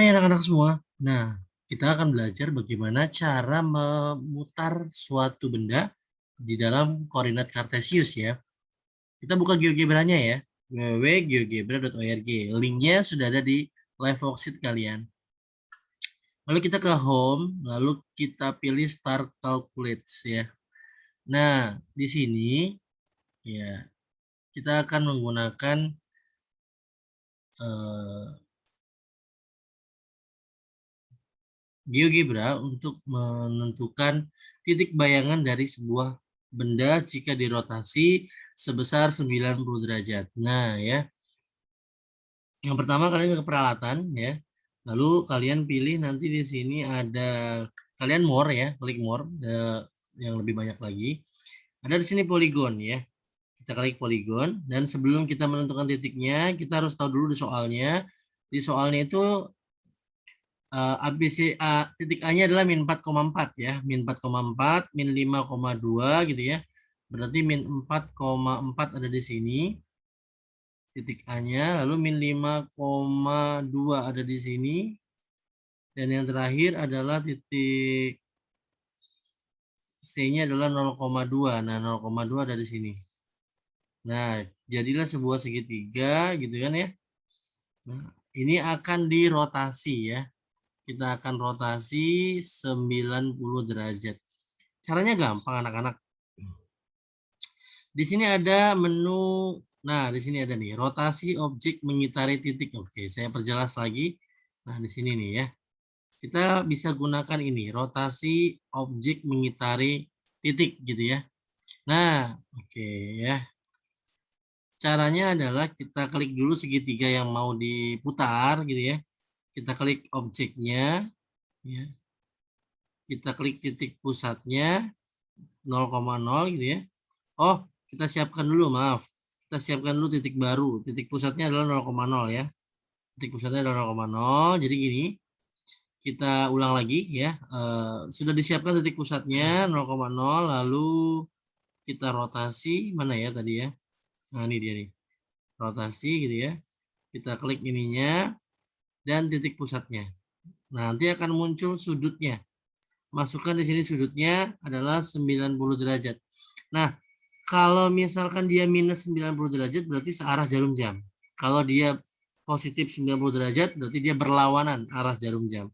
Hai anak-anak semua. Nah, kita akan belajar bagaimana cara memutar suatu benda di dalam koordinat kartesius ya. Kita buka GeoGebra-nya ya. www.geogebra.org. Linknya sudah ada di live worksheet kalian. Lalu kita ke home, lalu kita pilih start calculates ya. Nah, di sini ya kita akan menggunakan eh, GeoGebra untuk menentukan titik bayangan dari sebuah benda jika dirotasi sebesar 90 derajat. Nah, ya. Yang pertama kalian ke peralatan ya. Lalu kalian pilih nanti di sini ada kalian more ya, klik more yang lebih banyak lagi. Ada di sini poligon ya. Kita klik poligon dan sebelum kita menentukan titiknya, kita harus tahu dulu di soalnya. Di soalnya itu ABC titik A-nya adalah min 4,4 ya, min 4,4, min 5,2 gitu ya. Berarti min 4,4 ada di sini titik A-nya, lalu min 5,2 ada di sini. Dan yang terakhir adalah titik C-nya adalah 0,2. Nah, 0,2 ada di sini. Nah, jadilah sebuah segitiga gitu kan ya. Nah, ini akan dirotasi ya. Kita akan rotasi 90 derajat. Caranya gampang anak-anak. Di sini ada menu, nah di sini ada nih, rotasi objek mengitari titik. Oke, saya perjelas lagi. Nah, di sini nih ya. Kita bisa gunakan ini, rotasi objek mengitari titik gitu ya. Nah, oke ya. Caranya adalah kita klik dulu segitiga yang mau diputar gitu ya. Kita klik objeknya ya. Kita klik titik pusatnya 0,0 gitu ya. Oh, kita siapkan dulu, maaf. Kita siapkan dulu titik baru. Titik pusatnya adalah 0,0 ya. Titik pusatnya adalah 0,0. Jadi gini, kita ulang lagi ya. Sudah disiapkan titik pusatnya 0,0, lalu kita rotasi mana ya tadi ya. Nah, ini dia nih. Rotasi gitu ya. Kita klik ininya dan titik pusatnya. Nah, nanti akan muncul sudutnya. Masukkan di sini sudutnya adalah 90 derajat. Nah, kalau misalkan dia minus 90 derajat berarti searah jarum jam. Kalau dia positif 90 derajat berarti dia berlawanan arah jarum jam.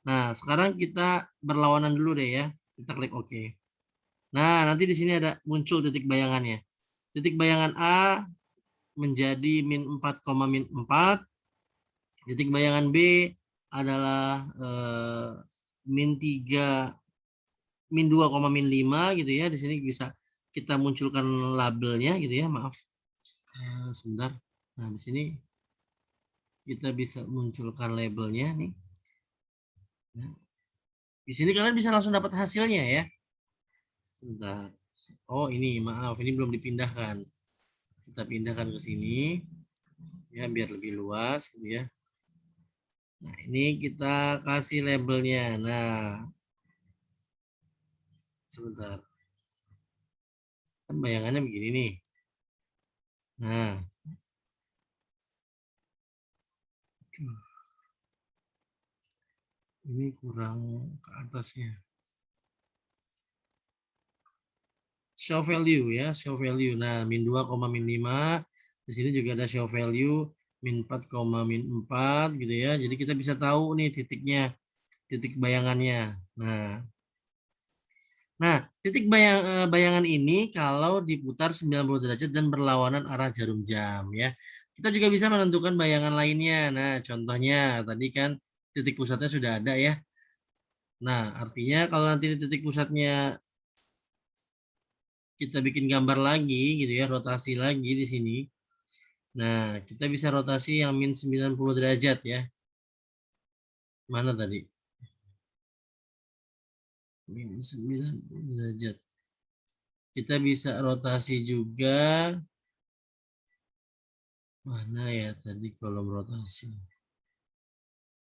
Nah, sekarang kita berlawanan dulu deh ya. Kita klik OK. Nah, nanti di sini ada muncul titik bayangannya. Titik bayangan A menjadi min 4, min 4. Titik bayangan B adalah min 3, min 2, min 5 gitu ya. Di sini bisa kita munculkan labelnya gitu ya, maaf. Sebentar. Nah, di sini kita bisa munculkan labelnya nih. Nah, di sini kalian bisa langsung dapat hasilnya ya. Sebentar. Oh, ini maaf, ini belum dipindahkan. Kita pindahkan ke sini ya biar lebih luas gitu ya. Nah, ini kita kasih labelnya. Nah, sebentar. Kan bayangannya begini nih. Nah, ini kurang ke atasnya. Show value ya, show value. Nah, min 2, min 5. Di sini juga ada show value min 4, min 4 gitu ya. Jadi kita bisa tahu nih titiknya, titik bayangannya. Nah, titik bayangan ini kalau diputar 90 derajat dan berlawanan arah jarum jam ya. Kita juga bisa menentukan bayangan lainnya. Nah, contohnya tadi kan titik pusatnya sudah ada ya. Nah, artinya kalau nanti titik pusatnya kita bikin gambar lagi gitu ya, rotasi lagi di sini. Nah, kita bisa rotasi yang min 90 derajat ya. Mana tadi? Min 90 derajat. Kita bisa rotasi juga. Mana ya tadi kolom rotasi?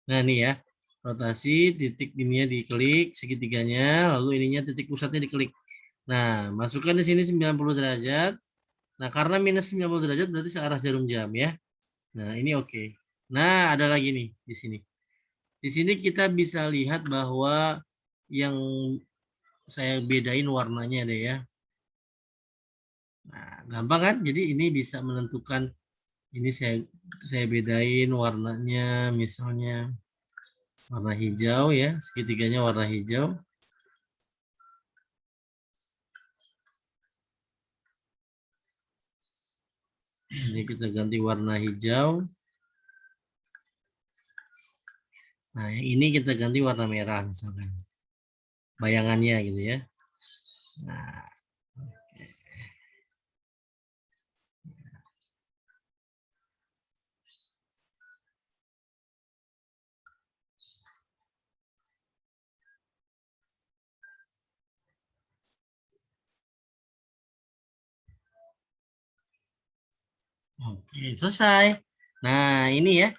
Nah, ini ya. Rotasi, titik ininya diklik, segitiganya, lalu ininya titik pusatnya diklik. Nah, masukkan di sini 90 derajat. Nah, karena minus 90 derajat berarti searah jarum jam ya. Nah, ini oke. Nah, ada lagi nih di sini. Di sini kita bisa lihat bahwa yang saya bedain warnanya deh ya. Nah, gampang kan? Jadi ini bisa menentukan, ini saya bedain warnanya, misalnya warna hijau ya, segitiganya warna hijau. Ini kita ganti warna hijau. Nah, yang ini kita ganti warna merah misalkan. Bayangannya gitu ya. Nah, oke, selesai. Nah, ini ya.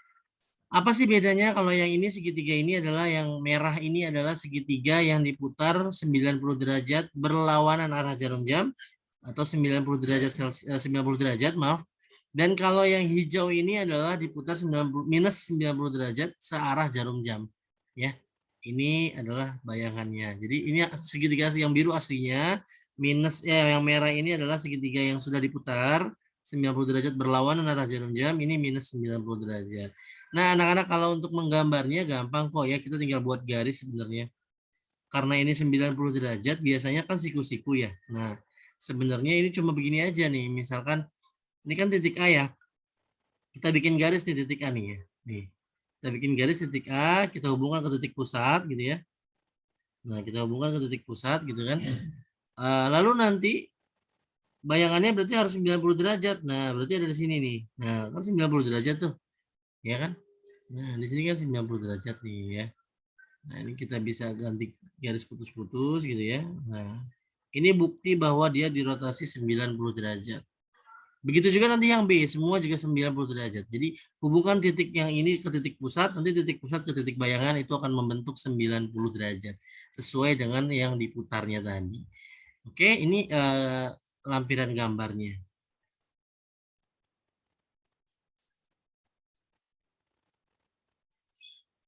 Apa sih bedanya kalau yang ini segitiga ini adalah yang merah ini adalah segitiga yang diputar 90 derajat berlawanan arah jarum jam atau 90 derajat 90 derajat, maaf. Dan kalau yang hijau ini adalah diputar 90 minus 90 derajat searah jarum jam. Ya. Ini adalah bayangannya. Jadi ini segitiga yang biru aslinya, minus yang merah ini adalah segitiga yang sudah diputar 90 derajat berlawanan arah jarum jam, ini minus 90 derajat. Nah, anak-anak kalau untuk menggambarnya gampang kok ya, kita tinggal buat garis sebenarnya. Karena ini 90 derajat, biasanya kan siku-siku ya. Nah, sebenarnya ini cuma begini aja nih, misalkan ini kan titik A ya. Kita bikin garis di titik A nih ya. Nih. Kita bikin garis titik A, kita hubungkan ke titik pusat gitu ya. Nah, kita hubungkan ke titik pusat gitu kan. Lalu nanti bayangannya berarti harus 90 derajat. Nah, berarti ada di sini nih. Nah, kan 90 derajat tuh. Ya kan? Nah, di sini kan 90 derajat nih ya. Nah, ini kita bisa ganti garis putus-putus gitu ya. Nah, ini bukti bahwa dia dirotasi 90 derajat. Begitu juga nanti yang B, semua juga 90 derajat. Jadi hubungkan titik yang ini ke titik pusat, nanti titik pusat ke titik bayangan itu akan membentuk 90 derajat. Sesuai dengan yang diputarnya tadi. Oke, ini lampiran gambarnya.